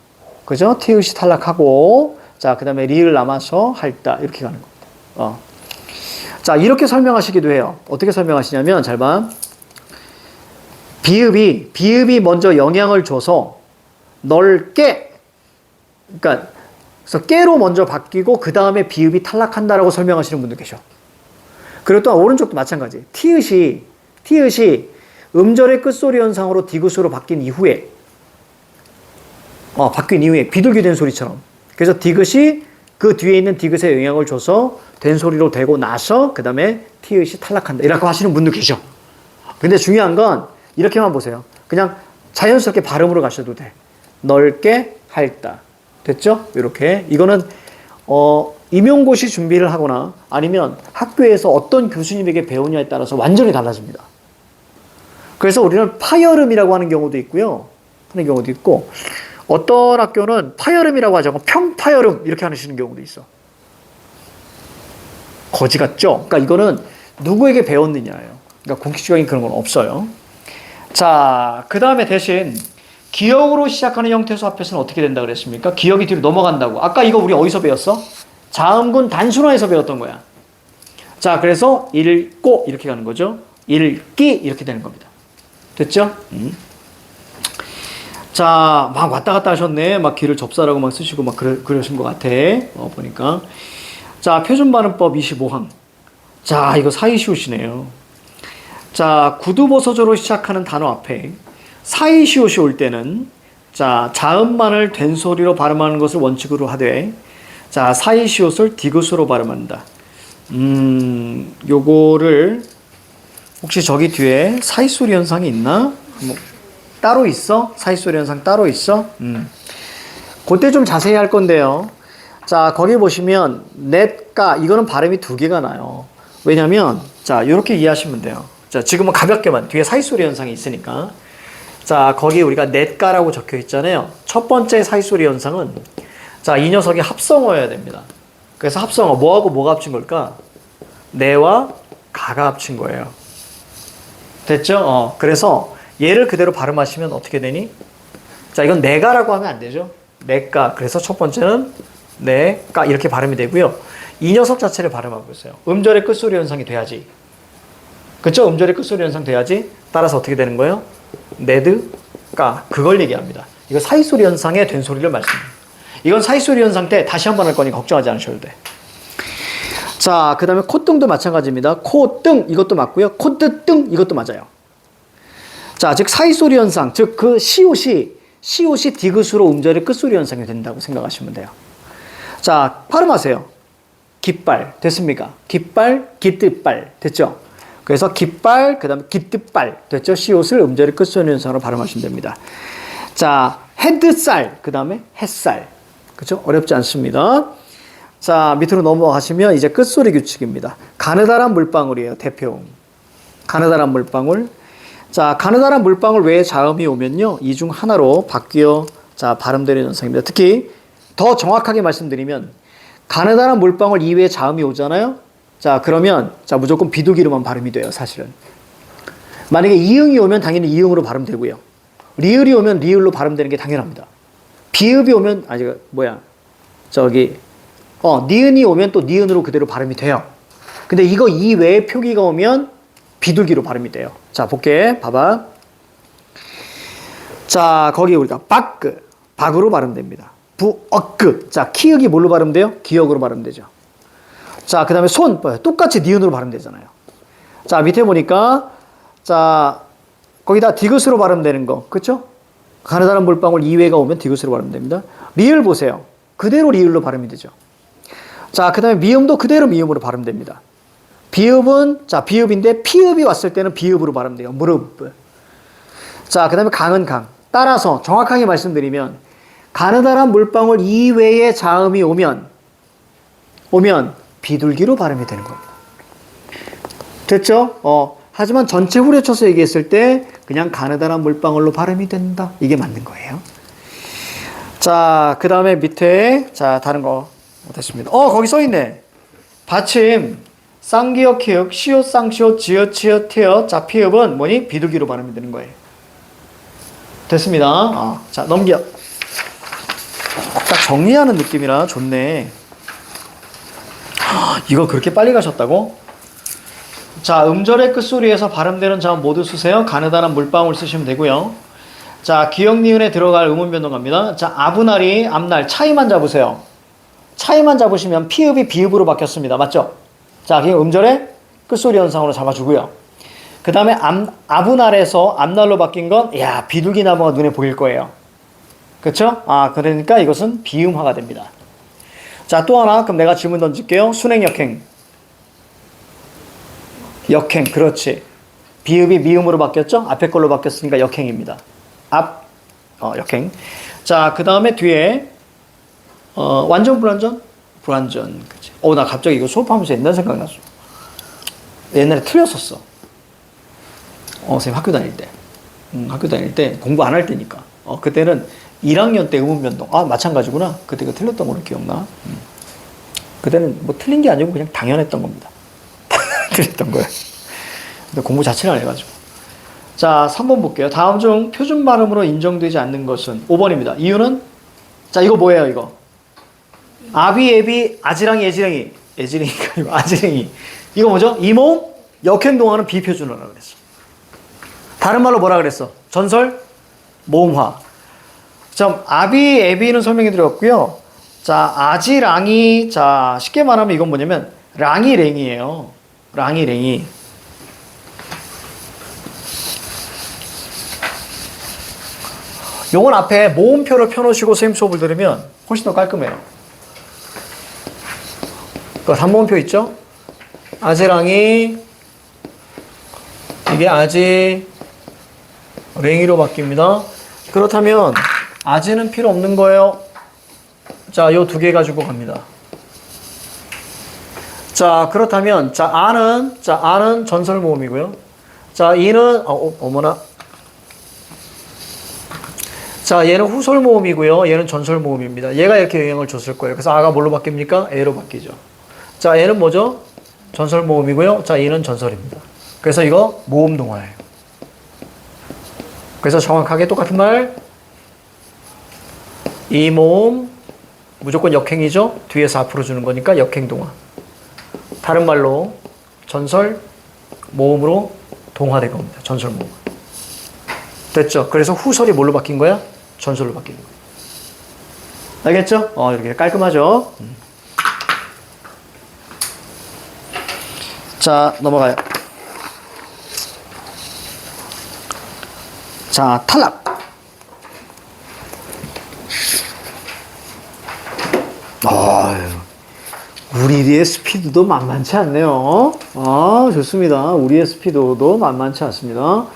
그죠? 티읕이 탈락하고, 자, 그 다음에 리을 남아서 할따, 이렇게 가는 겁니다. 자, 이렇게 설명하시기도 해요. 어떻게 설명하시냐면, 잘 봐. 비읍이 먼저 영향을 줘서 넓게, 그러니까, 그래서 깨로 먼저 바뀌고, 그 다음에 비읍이 탈락한다라고 설명하시는 분도 계셔. 그리고 또 오른쪽도 마찬가지. 티읕이 티읕이 음절의 끝소리 현상으로 디귿으로 바뀐 이후에 비둘기 된 소리처럼. 그래서 디귿이 그 뒤에 있는 디귿에 영향을 줘서 된 소리로 되고 나서 그 다음에 티읕이 탈락한다. 이라고 하시는 분도 계셔. 근데 중요한 건 이렇게만 보세요. 그냥 자연스럽게 발음으로 가셔도 돼. 넓게 핥다. 됐죠? 이렇게. 이거는 임용고시 준비를 하거나 아니면 학교에서 어떤 교수님에게 배우냐에 따라서 완전히 달라집니다. 그래서 우리는 파열음이라고 하는 경우도 있고요. 하는 경우도 있고 어떤 학교는 파열음이라고 하지 않고 평파열음 이렇게 하시는 경우도 있어. 거지 같죠? 그러니까 이거는 누구에게 배웠느냐예요. 그러니까 공식적인 그런 건 없어요. 자, 그 다음에 대신 기역으로 시작하는 형태수 앞에서는 어떻게 된다 그랬습니까? 기역이 뒤로 넘어간다고. 아까 이거 우리 어디서 배웠어? 자음군 단순화에서 배웠던 거야. 자, 그래서 읽고 이렇게 가는 거죠. 읽기 이렇게 되는 겁니다. 됐죠? 자, 막 왔다 갔다 하셨네. 막 귀를 접사라고 막 쓰시고 막 그러신 것 같아. 보니까. 자, 표준발음법 25항. 자, 이거 사이시옷이네요. 자, 구두버서조로 시작하는 단어 앞에 사이시옷이 올 때는 자, 자음만을 된 소리로 발음하는 것을 원칙으로 하되 자, 사이시옷을 디귿으로 발음한다. 요거를 혹시 저기 뒤에 사이소리 현상이 있나? 뭐 따로 있어? 사이소리 현상 따로 있어? 그때 좀 자세히 할 건데요. 자, 거기 보시면 넷가 이거는 발음이 두 개가 나요. 왜냐면 자, 이렇게 이해하시면 돼요. 자, 지금은 가볍게만 뒤에 사이소리 현상이 있으니까. 자, 거기 우리가 넷가라고 적혀 있잖아요. 첫 번째 사이소리 현상은 자, 이 녀석이 합성어여야 됩니다. 그래서 합성어 뭐하고 뭐가 합친 걸까? 네와 가가 합친 거예요. 됐죠? 그래서 얘를 그대로 발음하시면 어떻게 되니? 자, 이건 네가라고 하면 안 되죠. 네가. 그래서 첫 번째는 네가 이렇게 발음이 되고요. 이 녀석 자체를 발음하고 있어요. 음절의 끝소리 현상이 돼야지. 그쵸? 음절의 끝소리 현상 돼야지. 따라서 어떻게 되는 거예요? 네드가. 그걸 얘기합니다. 이거 사이소리 현상의 된 소리를 말씀합니다. 이건 사이소리 현상 때 다시 한 번 할 거니 걱정하지 않으셔도 돼. 자, 그 다음에 콧등도 마찬가지입니다. 코등 이것도 맞고요. 콧뜨등 이것도 맞아요. 자, 즉 사이소리 현상, 즉 그 시옷이 디귿으로 음절의 끝소리 현상이 된다고 생각하시면 돼요. 자, 발음하세요. 깃발 됐습니까? 깃발, 깃뜻발 됐죠? 그래서 깃발, 그 다음에 깃뜻발 됐죠? 시옷을 음절의 끝소리 현상으로 발음하시면 됩니다. 자, 헤드살, 그 다음에 햇살. 그죠? 어렵지 않습니다. 자, 밑으로 넘어가시면 이제 끝소리 규칙입니다. 가느다란 물방울이에요. 대표음. 가느다란 물방울. 자, 가느다란 물방울 외에 자음이 오면요. 이 중 하나로 바뀌어 자, 발음되는 현상입니다. 특히 더 정확하게 말씀드리면 가느다란 물방울 이외에 자음이 오잖아요. 자, 그러면 자, 무조건 비둘기로만 발음이 돼요. 사실은. 만약에 이응이 오면 당연히 이응으로 발음되고요. 리을이 오면 리을로 발음되는 게 당연합니다. 비읍이 오면 니은이 오면 또 니은으로 그대로 발음이 돼요. 근데 이거 이외에 표기가 오면 비둘기로 발음이 돼요. 자, 볼게. 봐봐. 자, 거기 우리가 박으로 발음됩니다. 부억그. 자, 키읔이 뭘로 발음돼요? 기역으로 발음되죠. 자, 그 다음에 똑같이 니은으로 발음되잖아요. 자, 밑에 보니까 자, 거기다 디귿으로 발음되는 거. 그쵸? 가느다란 물방울 이외가 오면 디귿으로 발음됩니다. 리을 보세요. 그대로 리을로 발음이 되죠. 자, 그 다음에 미음도 그대로 미음으로 발음됩니다. 비읍은, 자, 비읍인데 피읍이 왔을 때는 비읍으로 발음돼요. 무릎. 자, 그 다음에 강은 강. 따라서 정확하게 말씀드리면, 가느다란 물방울 이외의 자음이 오면 비둘기로 발음이 되는 겁니다. 됐죠? 하지만 전체 후려쳐서 얘기했을 때 그냥 가느다란 물방울로 발음이 된다. 이게 맞는 거예요. 자, 그 다음에 밑에 자, 다른 거 됐습니다. 거기 써있네. 받침 쌍기역 키역 시옷 쌍시옷 지읒 치읒 티읒 자, 피읍은 뭐니? 비둘기로 발음이 되는 거예요. 됐습니다. 자, 넘겨. 딱 정리하는 느낌이라 좋네. 이거 그렇게 빨리 가셨다고? 자, 음절의 끝소리에서 발음되는 자음 모두 쓰세요. 가느다란 물방울 쓰시면 되고요. 자, 기역 니은에 들어갈 음운 변동 갑니다. 자, 아분할이 앞날 차이만 잡으세요. 차이만 잡으시면 피읍이 비읍으로 바뀌었습니다. 맞죠? 자, 그냥 음절의 끝소리 현상으로 잡아주고요. 그 다음에 아분할에서 앞날로 바뀐 건, 야, 비둘기 나무가 눈에 보일 거예요. 그쵸? 그러니까 이것은 비음화가 됩니다. 자, 또 하나, 그럼 내가 질문 던질게요. 순행, 역행. 역행, 그렇지. 비읍이 미음으로 바뀌었죠? 앞에 걸로 바뀌었으니까 역행입니다. 역행. 자, 그 다음에 뒤에, 완전, 불완전? 불완전. 그치. 나 갑자기 이거 수업하면서 옛날 생각났어. 옛날에 틀렸었어. 선생님 학교 다닐 때. 학교 다닐 때 공부 안 할 때니까. 그때는 1학년 때 음운변동. 마찬가지구나. 그때 그 틀렸던 걸로 기억나. 그때는 뭐 틀린 게 아니고 그냥 당연했던 겁니다. 틀렸던 거예요. 근데 공부 자체를 안 해가지고. 자, 3번 볼게요. 다음 중 표준 발음으로 인정되지 않는 것은 5번입니다. 이유는? 자, 이거 뭐예요, 이거? 아비, 애비, 아지랑이, 애지랑이. 애지랑이가 아니고 아지랑이. 이거 뭐죠? 이모음, 역행동화는 비표준어라고 그랬어. 다른 말로 뭐라 그랬어? 전설, 모음화. 자, 아비, 애비는 설명해 드렸고요. 자, 아지랑이. 자, 쉽게 말하면 이건 뭐냐면 랑이, 랭이에요. 랑이, 랭이. 요건 앞에 모음표를 펴놓으시고 선생님 수업을 들으면 훨씬 더 깔끔해요. 그 3모음표 있죠? 아지랑이, 이게 아지, 랭이로 바뀝니다. 그렇다면 아지는 필요 없는 거예요. 자, 요 두 개 가지고 갑니다. 자, 그렇다면 아는 전설 모음이고요. 자, 이는 어머나. 자, 얘는 후설 모음이고요. 얘는 전설 모음입니다. 얘가 이렇게 영향을 줬을 거예요. 그래서 아가 뭘로 바뀝니까? A로 바뀌죠. 자, 얘는 뭐죠? 전설 모음이고요. 자, 얘는 전설입니다. 그래서 이거 모음 동화예요. 그래서 정확하게 똑같은 말. 이 모음 무조건 역행이죠. 뒤에서 앞으로 주는 거니까 역행 동화. 다른 말로 전설 모음으로 동화된 겁니다. 전설 모음. 됐죠? 그래서 후설이 뭘로 바뀐 거야? 전설로 바뀌는 거예요. 알겠죠? 이렇게 깔끔하죠? 자, 넘어가요. 자, 탈락. 우리의 스피드도 만만치 않네요. 좋습니다. 우리의 스피드도 만만치 않습니다.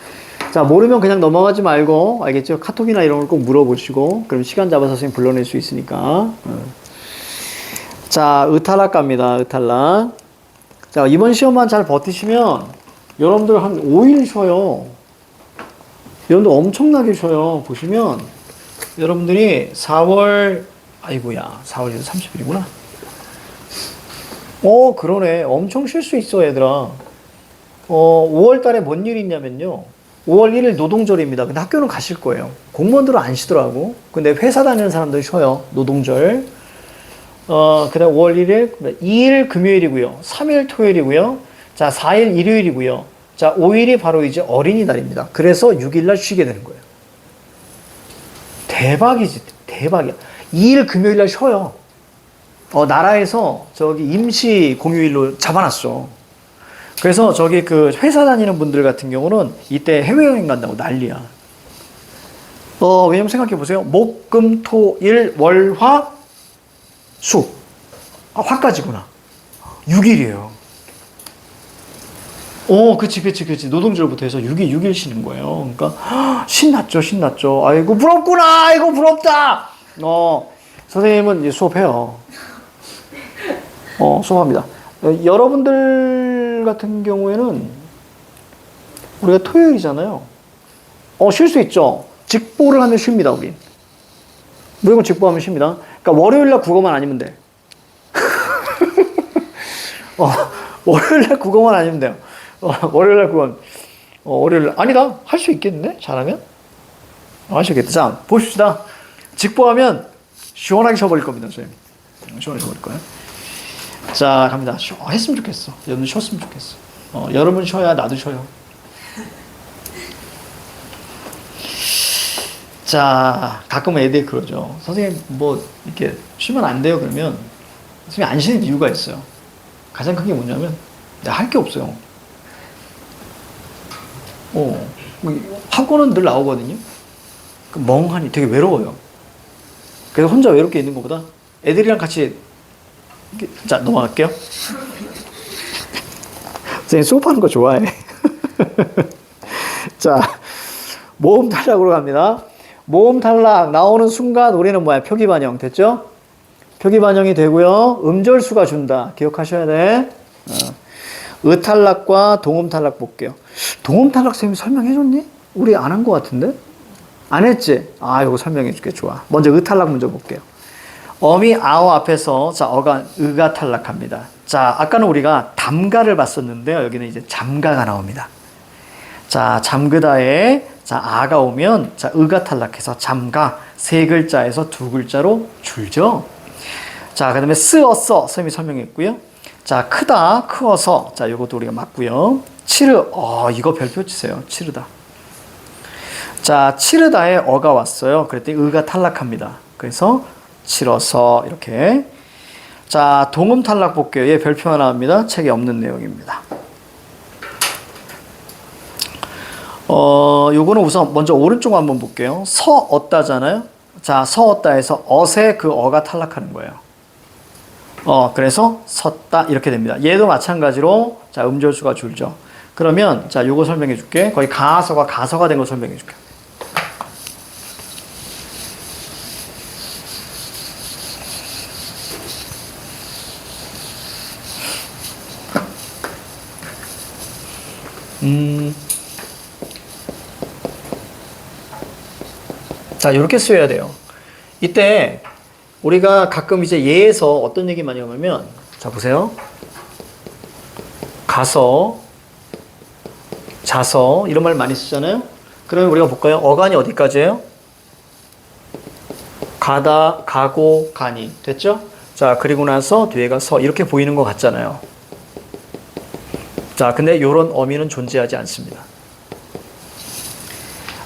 자, 모르면 그냥 넘어가지 말고, 알겠죠? 카톡이나 이런 걸 꼭 물어보시고, 그럼 시간 잡아서 선생님 불러낼 수 있으니까. 자, 의탈락 갑니다. 의탈락. 자, 이번 시험만 잘 버티시면, 여러분들 한 5일 쉬어요. 여러분들 엄청나게 쉬어요. 보시면, 여러분들이 4월 4월 30일이구나. 그러네. 엄청 쉴 수 있어, 얘들아. 5월 달에 뭔 일이 있냐면요. 5월 1일 노동절입니다. 근데 학교는 가실 거예요. 공무원들은 안 쉬더라고. 근데 회사 다니는 사람들은 쉬어요. 노동절. 그 다음 5월 1일, 2일 금요일이고요. 3일 토요일이고요. 자, 4일 일요일이고요. 자, 5일이 바로 이제 어린이날입니다. 그래서 6일날 쉬게 되는 거예요. 대박이지. 대박이야. 2일 금요일날 쉬어요. 나라에서 저기 임시 공휴일로 잡아놨어. 그래서 저기 그 회사 다니는 분들 같은 경우는 이때 해외여행 간다고 난리야. 왜냐면 생각해 보세요. 목, 금, 토, 일, 월, 화, 수. 화까지구나. 6일이에요. 그치. 노동절부터 해서 6일 쉬는 거예요. 그러니까, 신났죠. 아이고, 부럽구나! 아이고, 부럽다! 선생님은 이제 수업해요. 수업합니다. 여러분들 같은 경우에는 우리가 토요일이잖아요. 쉴 수 있죠. 직보를 하면 쉽니다, 우리. 무조건 직보하면 쉽니다. 그러니까 월요일날 국어만 아니면 돼. 월요일날 국어만 아니면 돼요. 월요일날 국어. 월요일 아니다. 할 수 있겠네. 잘하면. 할 수 있겠다. 자, 보십시다. 직보하면 시원하게 쉬어버릴 겁니다, 선생님. 시원하게 쉬어버릴 거예요. 자, 갑니다. 했으면 좋겠어. 여러분 쉬었으면 좋겠어. 여러분 쉬어야 나도 쉬어요. 자, 가끔 애들이 그러죠. 선생님, 이렇게 쉬면 안 돼요? 그러면, 선생님 안 쉬는 이유가 있어요. 가장 큰 게 뭐냐면, 내가 할 게 없어요. 학원은 늘 나오거든요. 멍하니 되게 외로워요. 그래서 혼자 외롭게 있는 것보다 애들이랑 같이 자 넘어갈게요. 선생님 수업하는 거 좋아해. 자, 모음 탈락으로 갑니다. 모음 탈락 나오는 순간 우리는 뭐야? 표기 반영 됐죠? 표기 반영이 되고요. 음절수가 준다. 기억하셔야 돼. 탈락과 동음 탈락 볼게요. 동음 탈락 선생님이 설명해줬니? 우리 안 한 것 같은데? 안 했지? 이거 설명해줄게. 좋아. 먼저 탈락 먼저 볼게요. 어미 아어 앞에서 자 어가 의가 탈락합니다. 자 아까는 우리가 담가를 봤었는데요. 여기는 이제 잠가가 나옵니다. 자 잠그다에 자 아가 오면 자 의가 탈락해서 잠가 세 글자에서 두 글자로 줄죠. 자 그다음에 쓰었어 선생님이 설명했고요. 자 크다 크어서 자 요것도 우리가 맞고요. 치르 이거 별표 치세요. 치르다. 자 치르다에 어가 왔어요. 그랬더니 의가 탈락합니다. 그래서 치러서 이렇게. 자 동음 탈락 볼게요. 얘 별표가 나옵니다. 책에 없는 내용입니다. 요거는 우선 먼저 오른쪽 한번 볼게요. 서었다잖아요. 자 서었다에서 어세 그 어가 탈락하는 거예요. 그래서 섰다 이렇게 됩니다. 얘도 마찬가지로 자 음절수가 줄죠. 그러면 자 요거 설명해 줄게. 거의 가서가 가서가 된 거 설명해 줄게. 자, 이렇게 쓰여야 돼요. 이때 우리가 가끔 이제 예에서 어떤 얘기 많이 하면 자, 보세요. 가서, 자서 이런 말 많이 쓰잖아요. 그러면 우리가 볼까요? 어간이 어디까지예요? 가다, 가고, 가니. 됐죠? 자, 그리고 나서 뒤에가 서 이렇게 보이는 것 같잖아요. 자, 근데 이런 어미는 존재하지 않습니다.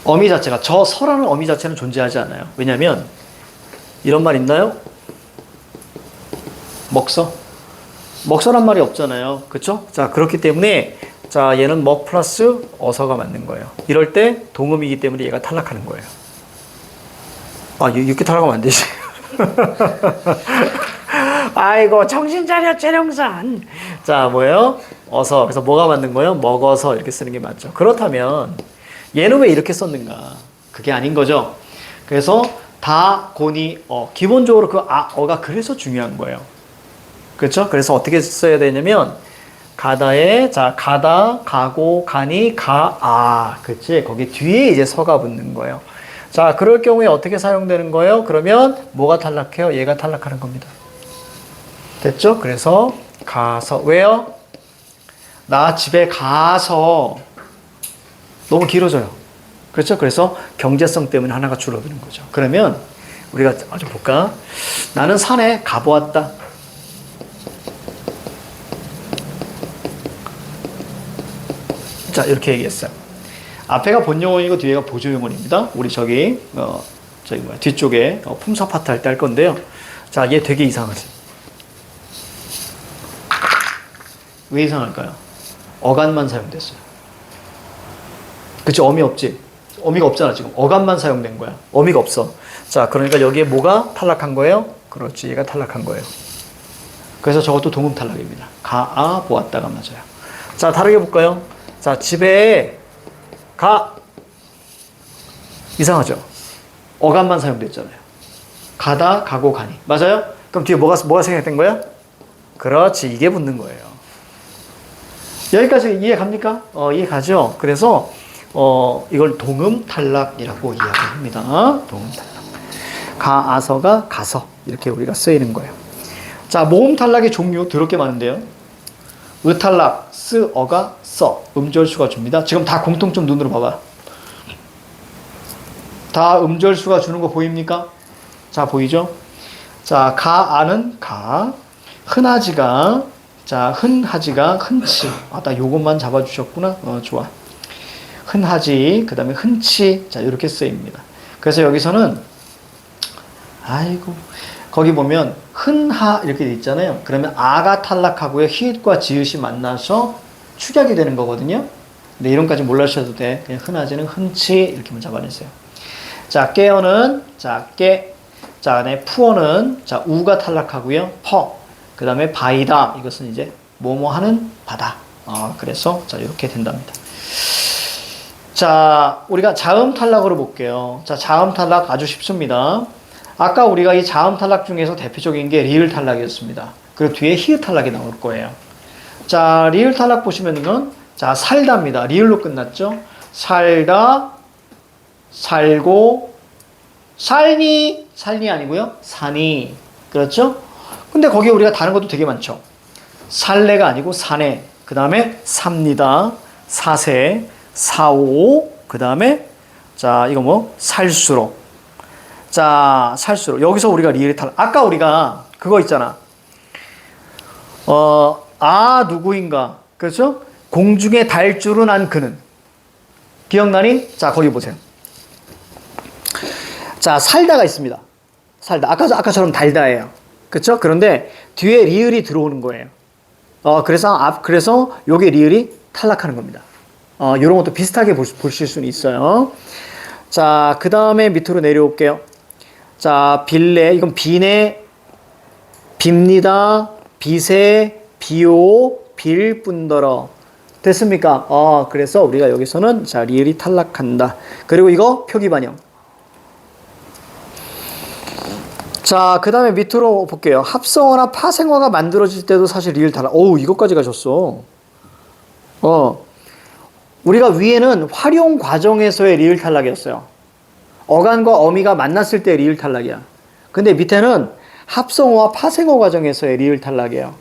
어미 자체가 저 서라는 어미 자체는 존재하지 않아요. 왜냐하면 이런 말 있나요? 먹서? 먹서란 말이 없잖아요. 그렇죠? 자 그렇기 때문에 자 얘는 먹 플러스 어서가 맞는 거예요. 이럴 때 동음이기 때문에 얘가 탈락하는 거예요. 이렇게 탈락하면 안 되지. 아이고 정신 차려 재령산. 자 뭐예요? 어서. 그래서 뭐가 맞는 거예요? 먹어서 이렇게 쓰는 게 맞죠. 그렇다면 얘는 왜 이렇게 썼는가? 그게 아닌 거죠. 그래서 다, 고니, 기본적으로 그 어가 그래서 중요한 거예요. 그렇죠? 그래서 어떻게 써야 되냐면 가다에 자 가다, 가고, 가니, 그치? 거기 뒤에 이제 서가 붙는 거예요. 자 그럴 경우에 어떻게 사용되는 거예요? 그러면 뭐가 탈락해요? 얘가 탈락하는 겁니다. 됐죠? 그래서 가서 왜요? 나 집에 가서 너무 길어져요. 그렇죠? 그래서 경제성 때문에 하나가 줄어드는 거죠. 그러면 우리가 좀 볼까? 나는 산에 가보았다. 자, 이렇게 얘기했어요. 앞에가 본용어이고 뒤에가 보조용어입니다. 우리 뒤쪽에 품사 파트 할 때 할 건데요. 자, 얘 되게 이상하지? 왜 이상할까요? 어간만 사용됐어요. 그치? 어미 없지? 어미가 없잖아 지금. 어간만 사용된 거야. 어미가 없어. 자 그러니까 여기에 뭐가 탈락한 거예요? 그렇지 얘가 탈락한 거예요. 그래서 저것도 동음 탈락입니다. 보았다가 맞아요. 자 다르게 볼까요? 자 집에 가. 이상하죠? 어간만 사용됐잖아요. 가다 가고 가니. 맞아요? 그럼 뒤에 뭐가 생략된 거야? 그렇지 이게 붙는 거예요. 여기까지 이해 갑니까? 이해 가죠? 그래서 이걸 동음 탈락이라고 이야기합니다. 동음 탈락. 가아서가 가서 이렇게 우리가 쓰이는 거예요. 자, 모음 탈락의 종류 더럽게 많은데요. 탈락, 어가 써 음절수가 줍니다. 지금 다 공통점 눈으로 봐봐. 다 음절수가 주는 거 보입니까? 자, 보이죠? 자, 가아는 가, 흔하지가 자, 흔하지가 흔치. 나 요것만 잡아주셨구나. 좋아. 흔하지, 그 다음에 흔치, 자, 이렇게 쓰입니다. 그래서 여기서는, 거기 보면, 흔하, 이렇게 돼 있잖아요. 그러면 아가 탈락하고요. 히읗과 지읒이 만나서 축약이 되는 거거든요. 근데 이론까지 몰라주셔도 돼. 그냥 흔하지는 흔치 이렇게만 잡아내세요. 자, 깨어는 자, 깨. 자, 안에 푸어는 자, 우가 탈락하고요. 퍼. 그 다음에 바이다. 이것은 이제 뭐뭐 하는 바다. 그래서 자, 이렇게 된답니다. 자, 우리가 자음 탈락으로 볼게요. 자, 자음 탈락 아주 쉽습니다. 아까 우리가 이 자음 탈락 중에서 대표적인 게 리을 탈락이었습니다. 그리고 뒤에 히읗 탈락이 나올 거예요. 자, 리을 탈락 보시면은 자, 살다입니다. 리을로 끝났죠? 살다, 살고, 살니, 살니 아니고요. 사니. 그렇죠? 근데 거기에 우리가 다른 것도 되게 많죠. 살래가 아니고 사내. 그 다음에 삽니다. 사세, 사오. 그 다음에 자, 이거 뭐? 살수록. 자, 살수록. 여기서 우리가 리을 탈락. 아까 우리가 그거 있잖아. 누구인가. 그렇죠? 공중에 달 줄은 안 그는. 기억나니? 자, 거기 보세요. 자, 살다가 있습니다. 살다. 아까처럼 달다예요. 그렇죠? 그런데 뒤에 리을이 들어오는 거예요. 그래서 요게 리을이 탈락하는 겁니다. 요런 것도 비슷하게 보실 수는 있어요. 자, 그 다음에 밑으로 내려올게요. 자, 빌레. 이건 비네, 빕니다, 비세, 비오, 빌 뿐더러. 됐습니까? 그래서 우리가 여기서는 자, 리을이 탈락한다. 그리고 이거 표기반영. 자, 그 다음에 밑으로 볼게요. 합성어나 파생어가 만들어질 때도 사실 리을 탈락. 이것까지 가셨어. 우리가 위에는 활용 과정에서의 리을 탈락이었어요. 어간과 어미가 만났을 때 리을 탈락이야. 근데 밑에는 합성어와 파생어 과정에서의 리을 탈락이에요.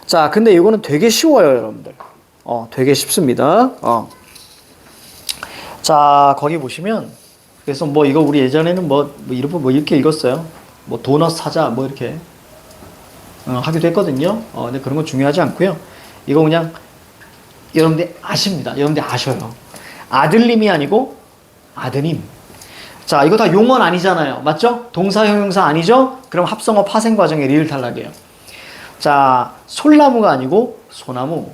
자, 근데 이거는 되게 쉬워요, 여러분들. 되게 쉽습니다. 자, 거기 보시면, 그래서 뭐 이거 우리 예전에는 이렇게 읽었어요. 뭐 도넛 사자, 뭐 이렇게, 하기도 했거든요. 근데 그런 건 중요하지 않고요. 이거 그냥, 여러분들 아십니다. 여러분들 아셔요. 아들님이 아니고, 아드님. 자, 이거 다 용언 아니잖아요. 맞죠? 동사, 형용사 아니죠? 그럼 합성어 파생 과정의 리을 탈락이에요. 자, 솔나무가 아니고, 소나무.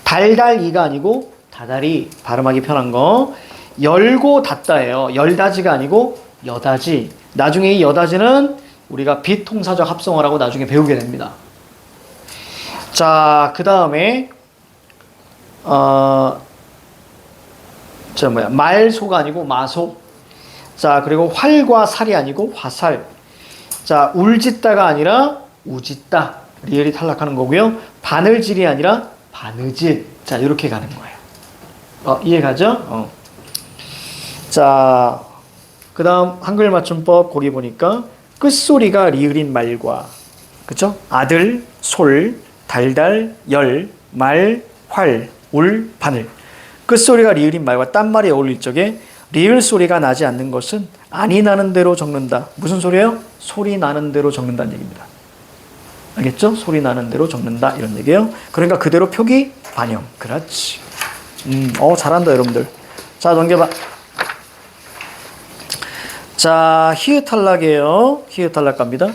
달달이가 아니고 다달이. 발음하기 편한 거. 열고 닫다예요. 열다지가 아니고 여다지. 나중에 이 여다지는 우리가 비통사적 합성어라고 나중에 배우게 됩니다. 자, 그 다음에 말소가 아니고 마소. 자, 그리고 활과 살이 아니고 화살. 자, 울짓다가 아니라 우짓다. 리을이 탈락하는 거고요. 바늘질이 아니라 바느질. 자, 이렇게 가는 거예요. 이해가죠? 자, 그 다음 한글 맞춤법 거기 보니까 끝소리가 리을인 말과, 그쵸? 아들, 솔, 달달, 열, 말, 활, 울, 바늘. 끝소리가 리을인 말과 딴 말이 어울릴 적에 리을 소리가 나지 않는 것은 아니 나는 대로 적는다. 무슨 소리예요? 소리 나는 대로 적는다는 얘기입니다. 알겠죠? 소리 나는 대로 적는다 이런 얘기예요. 그러니까 그대로 표기 반영. 그렇지. 잘한다 여러분들. 자, 넘겨봐. 자, 히읗 탈락이에요. 히읗 탈락 갑니다.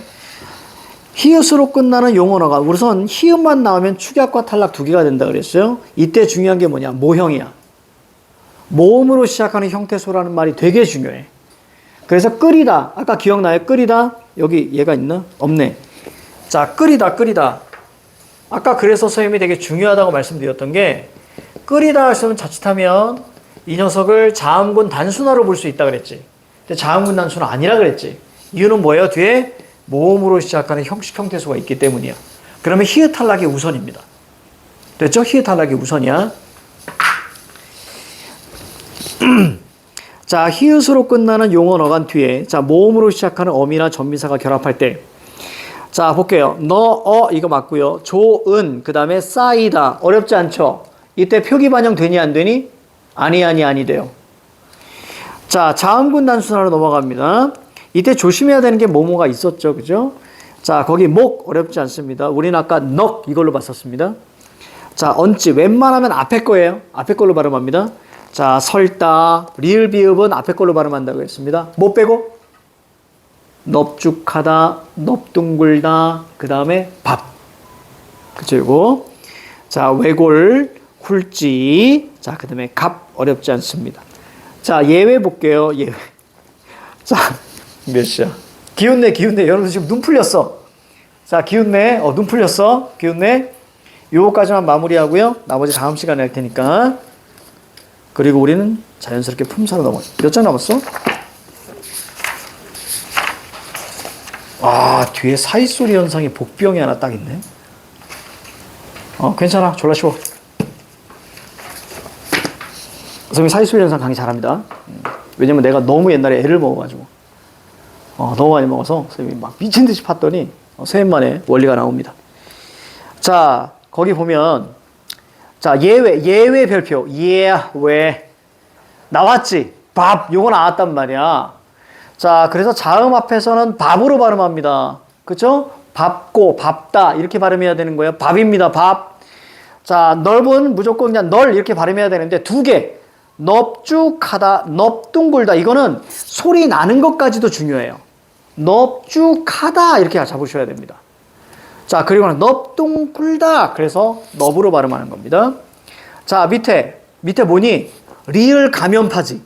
히읗으로 끝나는 용언어가 우선 히읗만 나오면 축약과 탈락 두 개가 된다 그랬어요. 이때 중요한 게 뭐냐? 모형이야. 모음으로 시작하는 형태소라는 말이 되게 중요해. 그래서 끓이다. 아까 기억나요? 끓이다. 여기 얘가 있나? 없네. 자, 끓이다. 아까 그래서 선생님이 되게 중요하다고 말씀드렸던 게 끓이다 하시면 자칫하면 이 녀석을 자음군 단순화로 볼 수 있다 그랬지. 근데 자음군 단순화 아니라 그랬지. 이유는 뭐예요? 뒤에 모음으로 시작하는 형식 형태소가 있기 때문이야. 그러면 히읗 탈락이 우선입니다. 됐죠? 히읗 탈락이 우선이야. 자, 히읗으로 끝나는 용언 어간 뒤에 자, 모음으로 시작하는 어미나 전미사가 결합할 때 자, 볼게요. 이거 맞고요. 조은, 그 다음에 쌓이다. 어렵지 않죠? 이때 표기 반영 되니 안 되니? 아니 돼요. 자, 자음군 단순화로 넘어갑니다. 이때 조심해야 되는 게 뭐뭐가 있었죠. 그죠? 자, 거기 목 어렵지 않습니다. 우리는 아까 넉 이걸로 봤었습니다. 자, 얹지. 웬만하면 앞에 거예요. 앞에 걸로 발음합니다. 자, 설다. 리을 비읍은 앞에 걸로 발음한다고 했습니다. 뭐 빼고? 넙죽하다, 넙둥글다, 그 다음에 밥. 그쵸, 이거. 자, 외골, 굴지. 자, 그 다음에 갑 어렵지 않습니다. 자, 예외 볼게요. 예외. 자, 몇 시야? 기운내, 기운내. 여러분 지금 눈 풀렸어. 자, 기운내. 눈 풀렸어. 기운내. 요거까지만 마무리하고요. 나머지 다음 시간에 할 테니까. 그리고 우리는 자연스럽게 품사로 넘어가요. 몇 장 남았어? 아, 뒤에 사이소리 현상이 복병이 하나 딱 있네. 괜찮아. 졸라 쉬워. 선생님 사이소리 현상 강의 잘합니다. 왜냐면 내가 너무 옛날에 애를 먹어가지고. 너무 많이 먹어서 선생님이 막 미친 듯이 팠더니 선생님 만에 원리가 나옵니다. 자, 거기 보면 자, 예외 별표. 예외. 나왔지? 밥. 요거 나왔단 말이야. 자, 그래서 자음 앞에서는 밥으로 발음합니다. 그쵸? 밥고, 밥다. 이렇게 발음해야 되는 거예요. 밥입니다. 밥. 자, 넓은 무조건 그냥 널 이렇게 발음해야 되는데 두 개. 넙죽하다, 넙둥굴다. 이거는 소리 나는 것까지도 중요해요. 넙죽하다 이렇게 잡으셔야 됩니다. 자, 그리고는 넙둥굴다. 그래서 넙으로 발음하는 겁니다. 자, 밑에 뭐니? 리을 가면파지.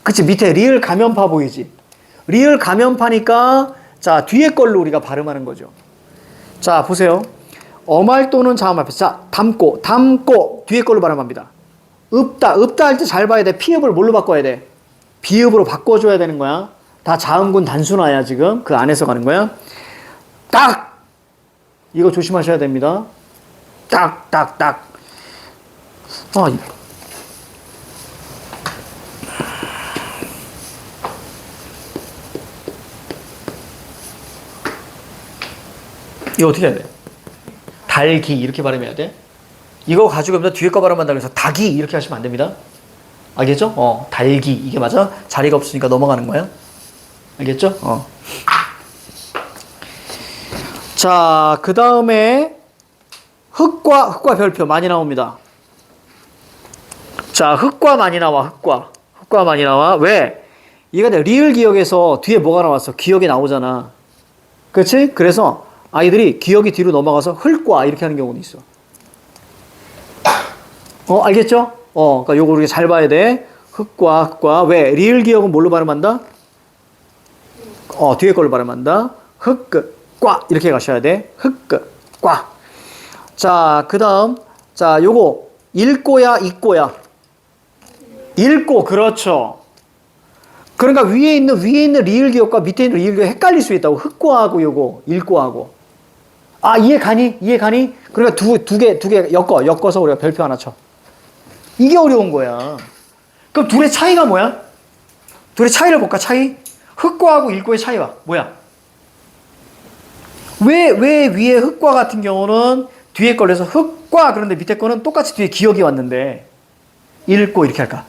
그치? 밑에 리을 가면파 보이지? 리을 가면파니까 자, 뒤에 걸로 우리가 발음하는 거죠. 자, 보세요. 어말 또는 자음 앞에서 자, 담고 뒤에 걸로 발음합니다. 읍다 할 때 잘 봐야 돼. 피읍을 뭘로 바꿔야 돼? 비읍으로 바꿔줘야 되는 거야. 다 자음군 단순화야 지금. 그 안에서 가는 거야. 딱! 이거 조심하셔야 됩니다. 딱. 이거 어떻게 해야 돼? 달기 이렇게 발음해야 돼? 이거 가지고 뒤에 거 발음한다고 해서 닭이 이렇게 하시면 안 됩니다. 알겠죠? 달기 이게 맞아? 자리가 없으니까 넘어가는 거야. 알겠죠? 자, 그 다음에 흑과 별표 많이 나옵니다. 자, 흑과 많이 나와. 흑과 많이 나와. 왜? 이거 리을 기억에서 뒤에 뭐가 나왔어? 기억이 나오잖아. 그렇지? 그래서 아이들이 기억이 뒤로 넘어가서 흑과 이렇게 하는 경우도 있어. 알겠죠? 그러니까 요거 우리가 잘 봐야 돼. 흑과. 왜? 리을 기억은 뭘로 발음한다? 뒤에 걸로 발음한다. 흑과 이렇게 가셔야 돼. 흑과. 자, 그 다음. 자, 요거 읽고야. 읽고, 그렇죠. 그러니까 위에 있는 리을 기억과 밑에 있는 리을 기억 헷갈릴 수 있다고. 흑과하고 요거 읽고하고. 아, 이해 가니? 그러니까 두 개 엮어서 우리가 별표 하나 쳐. 이게 어려운 거야. 그럼 둘의 차이가 뭐야? 둘의 차이를 볼까? 차이? 흑과하고 읽고의 차이가 뭐야? 왜 위에 흑과 같은 경우는 뒤에 걸로 해서 흑과 그런데 밑에 거는 똑같이 뒤에 기억이 왔는데 읽고 이렇게 할까?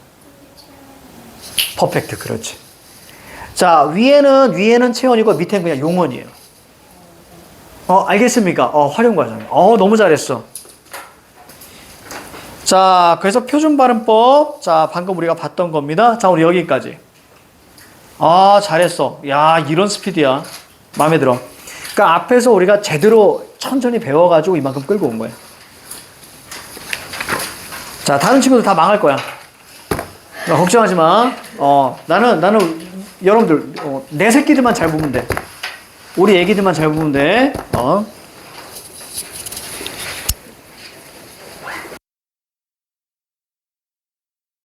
퍼펙트, 그렇지. 자, 위에는 체언이고 밑에는 그냥 용언이에요. 알겠습니까? 활용 과정. 너무 잘했어. 자, 그래서 표준 발음법. 자, 방금 우리가 봤던 겁니다. 자, 우리 여기까지. 잘했어. 야, 이런 스피드야. 마음에 들어. 그러니까 앞에서 우리가 제대로 천천히 배워가지고 이만큼 끌고 온 거야. 자, 다른 친구들 다 망할 거야. 걱정하지 마. 나는 여러분들 내 새끼들만 잘 보면 돼. 우리 애기들만 잘 보면 돼.